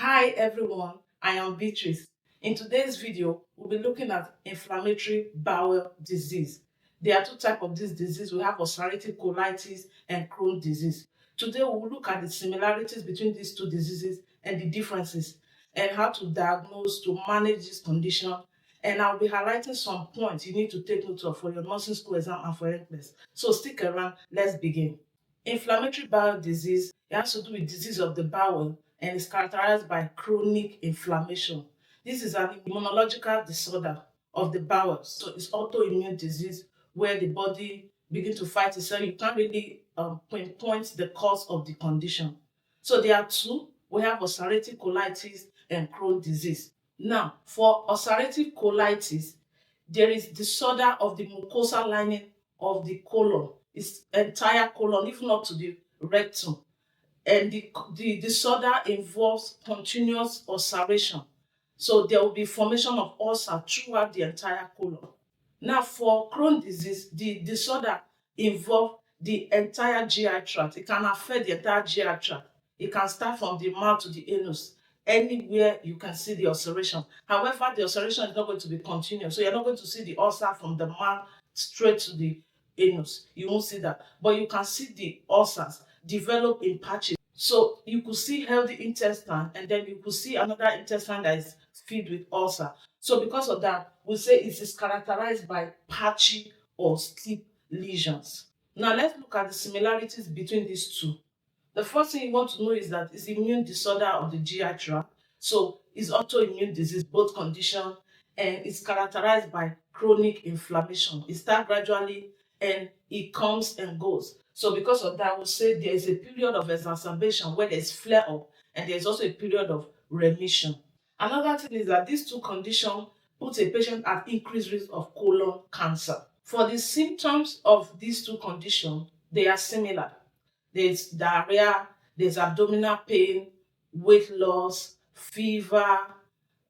Hi everyone, I am Beatrice. In today's video, we'll be looking at inflammatory bowel disease. There are two types of this disease. We have ulcerative colitis and Crohn disease. Today, we'll look at the similarities between these two diseases and the differences and how to diagnose, to manage this condition. And I'll be highlighting some points you need to take note of for your nursing school exam and for NCLEX. So stick around, let's begin. Inflammatory bowel disease, it has to do with disease of the bowel and is characterized by chronic inflammation. This is an immunological disorder of the bowel. So it's autoimmune disease where the body begins to fight itself. You can't really pinpoint the cause of the condition. So there are two. We have ulcerative colitis and Crohn disease. Now, for ulcerative colitis, there is disorder of the mucosal lining of the colon. It's entire colon, even up to the rectum. And the disorder involves continuous ulceration. So there will be formation of ulcer throughout the entire colon. Now, for Crohn disease, the disorder involves the entire GI tract. It can affect the entire GI tract. It can start from the mouth to the anus. Anywhere you can see the ulceration. However, the ulceration is not going to be continuous. So you're not going to see the ulcer from the mouth straight to the anus. You won't see that. But you can see the ulcers develop in patches. So you could see healthy intestine and then you could see another intestine that is filled with ulcer. So because of that, we say it is characterized by patchy or steep lesions. Now let's look at the similarities between these two. The first thing you want to know is that it's immune disorder of the GI tract. So it's autoimmune disease, both condition, and it's characterized by chronic inflammation. It starts gradually and it comes and goes. So because of that, we'll say there is a period of exacerbation where there's flare-up and there's also a period of remission. Another thing is that these two conditions put a patient at increased risk of colon cancer. For the symptoms of these two conditions, they are similar. There's diarrhea, there's abdominal pain, weight loss, fever,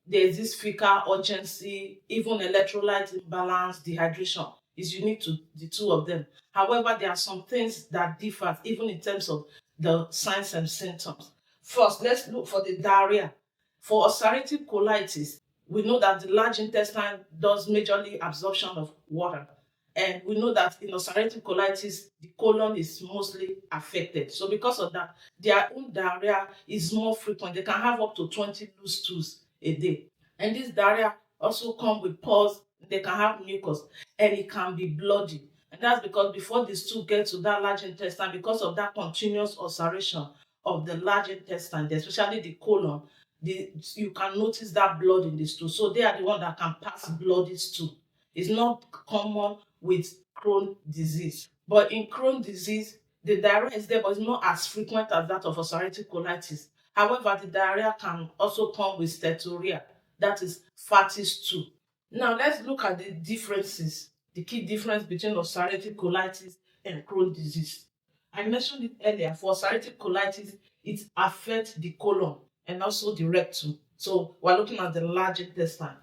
there's this fecal urgency, even electrolyte imbalance, dehydration is unique to the two of them. However, there are some things that differ even in terms of the signs and symptoms. First, let's look for the diarrhea. For ulcerative colitis, we know that the large intestine does majorly absorption of water. And we know that in ulcerative colitis, the colon is mostly affected. So because of that, their own diarrhea is more frequent. They can have up to 20 loose stools a day. And this diarrhea also comes with pus. They can have mucus and it can be bloody. And that's because before the stool gets to that large intestine, because of that continuous ulceration of the large intestine, especially the colon, you can notice that blood in the stool. So they are the one that can pass bloody stool. It's not common with Crohn disease. But in Crohn disease, the diarrhea is there, but it's not as frequent as that of ulcerative colitis. However, the diarrhea can also come with steatorrhea, that is fatty stool. Now, let's look at the differences, the key difference between ulcerative colitis and Crohn disease. I mentioned it earlier. For ulcerative colitis, it affects the colon and also the rectum. So we're looking at the large intestine.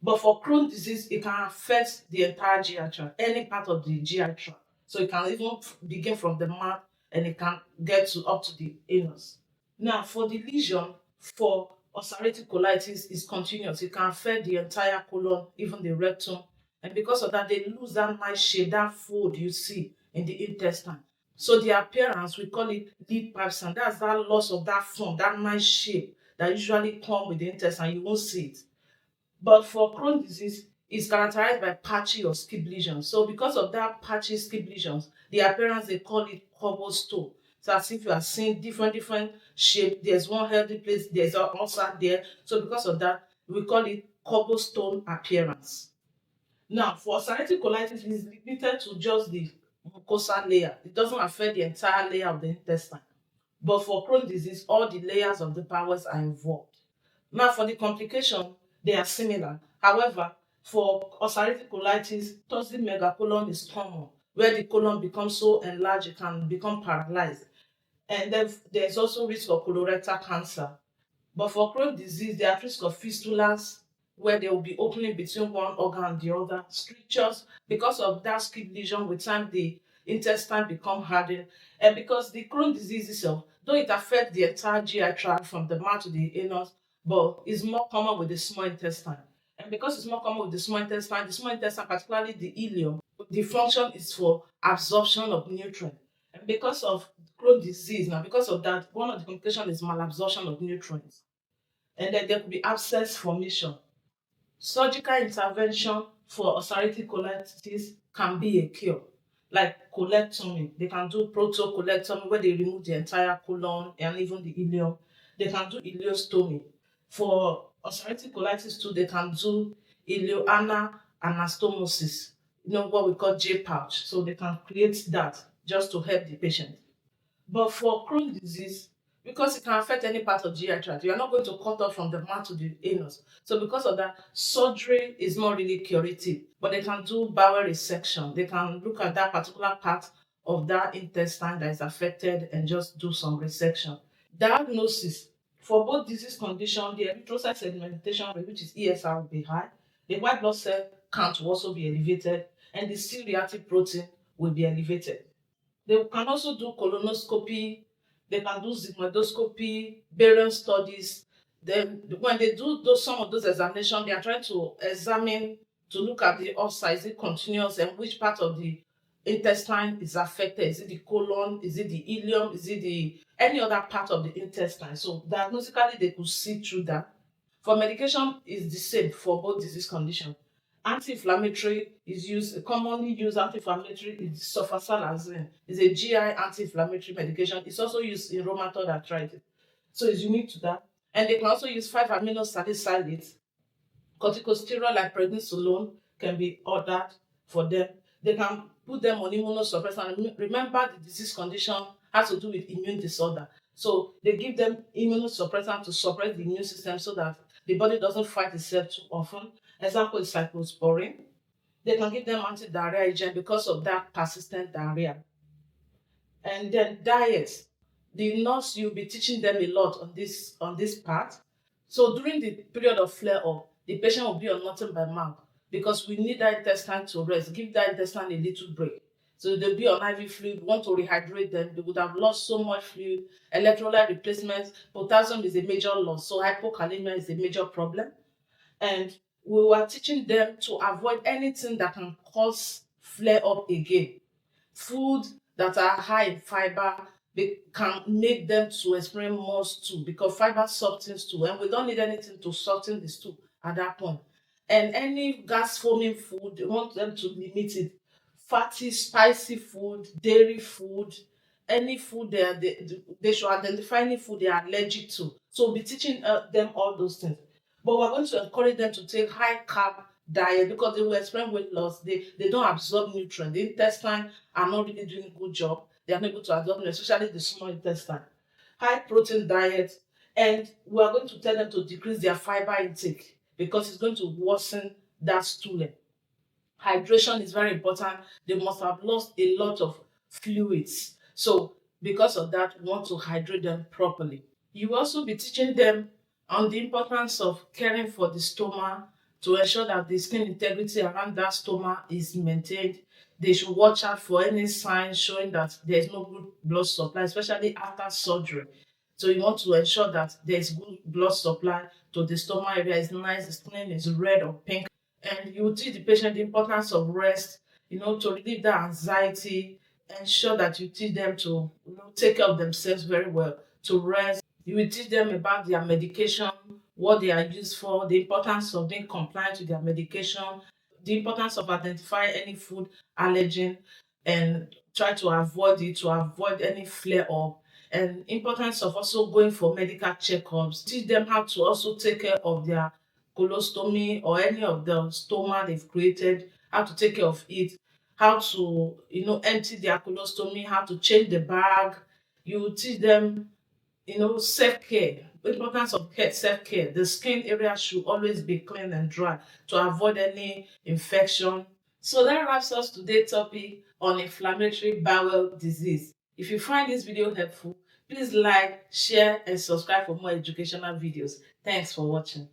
But for Crohn disease, it can affect the entire GI tract, any part of the GI tract. So it can even begin from the mouth and it can get up to the anus. Now, for the lesion, for ulcerative colitis, is continuous. It can affect the entire colon, even the rectum. And because of that, they lose that nice shape, that fold you see in the intestine. So the appearance, we call it lip absence. That's that loss of that form, that nice shape that usually comes with the intestine. You won't see it. But for Crohn disease, it's characterized by patchy or skip lesions. So because of that patchy skip lesions, the appearance, they call it cobblestone. So as if you are seeing different shape. There's one healthy place, there's an ulcer there. So because of that, we call it cobblestone appearance. Now, for ulcerative colitis, it is limited to just the mucosal layer. It doesn't affect the entire layer of the intestine. But for Crohn disease, all the layers of the bowels are involved. Now, for the complication, they are similar. However, for ulcerative colitis, toxic megacolon is common, where the colon becomes so enlarged it can become paralyzed. And then there's also risk of colorectal cancer. But for Crohn disease, there are risk of fistulas, where there will be opening between one organ and the other, strictures. Because of that skip lesion, with time the intestine become hardened. And because the Crohn disease itself, though it affects the entire GI tract from the mouth to the anus, but it's more common with the small intestine. And because it's more common with the small intestine, particularly the ileum, the function is for absorption of nutrients. And because of Crohn's disease, now because of that, one of the complications is malabsorption of nutrients. And then there could be abscess formation. Surgical intervention for ulcerative colitis can be a cure, like colectomy. They can do protocolectomy where they remove the entire colon and even the ileum. They can do ileostomy. For ulcerative colitis too, they can do ileoanal anastomosis, what we call J pouch. So they can create that just to help the patient. But for Crohn's disease, because it can affect any part of GI tract, you are not going to cut off from the mouth to the anus. So because of that, surgery is not really curative. But they can do bowel resection. They can look at that particular part of that intestine that is affected and just do some resection. Diagnosis. For both disease conditions, the erythrocyte sedimentation rate, which is ESR, will be high. The white blood cell count will also be elevated, and the C-reactive protein will be elevated. They can also do colonoscopy, they can do sigmoidoscopy, barium studies. Then when they do some of those examinations, they are trying to examine, to look at the ulcer, is it continuous, and which part of the intestine is affected. Is it the colon? Is it the ileum? Is it the any other part of the intestine? So diagnostically, they could see through that. For medication, is the same for both disease conditions. Anti-inflammatory is used, commonly used anti-inflammatory is sulfasalazine. It's a GI anti-inflammatory medication. It's also used in rheumatoid arthritis. So it's unique to that. And they can also use 5-amino salicylates. Corticosteroid like prednisolone can be ordered for them. They can put them on immunosuppressant. Remember, the disease condition has to do with immune disorder. So they give them immunosuppressant to suppress the immune system so that the body doesn't fight itself too often. Example is cyclosporin. They can give them anti-diarrhea agent because of that persistent diarrhea. And then diet. The nurse, you'll be teaching them a lot on this part. So during the period of flare-up, the patient will be on nothing but mouth because we need that intestine to rest. Give that intestine a little break. So they'll be on IV fluid. We want to rehydrate them. They would have lost so much fluid. Electrolyte replacement. Potassium is a major loss. So hypokalemia is a major problem. And we were teaching them to avoid anything that can cause flare-up again. Food that are high in fiber, they can make them to experience more stool because fiber softens stool, and we don't need anything to soften the stool at that point. And any gas forming food, we want them to limit it. Fatty, spicy food, dairy food, any food they should identify any food they are allergic to. So we'll be teaching them all those things. But we're going to encourage them to take high carb diet because they will experience weight loss. They don't absorb nutrients. The intestine are not really doing a good job. They are not able to absorb them, especially the small intestine. High protein diet, and we are going to tell them to decrease their fiber intake because it's going to worsen that stooling. Hydration is very important. They must have lost a lot of fluids. So because of that, we want to hydrate them properly. You will also be teaching them on the importance of caring for the stoma to ensure that the skin integrity around that stoma is maintained. They should watch out for any signs showing that there is no good blood supply, especially after surgery. So you want to ensure that there is good blood supply to the stoma area. It's nice, the skin is red or pink. And you teach the patient the importance of rest, to relieve that anxiety, ensure that you teach them to take care of themselves very well, to rest. You will teach them about their medication, what they are used for, the importance of being compliant with their medication, the importance of identifying any food allergen and try to avoid it, to avoid any flare up, and importance of also going for medical checkups. Teach them how to also take care of their colostomy or any of the stoma they've created, how to take care of it, how to empty their colostomy, how to change the bag. You teach them self-care, the importance of self-care. The skin area should always be clean and dry to avoid any infection. So that wraps us today's topic on inflammatory bowel disease. If you find this video helpful, please like, share, and subscribe for more educational videos. Thanks for watching.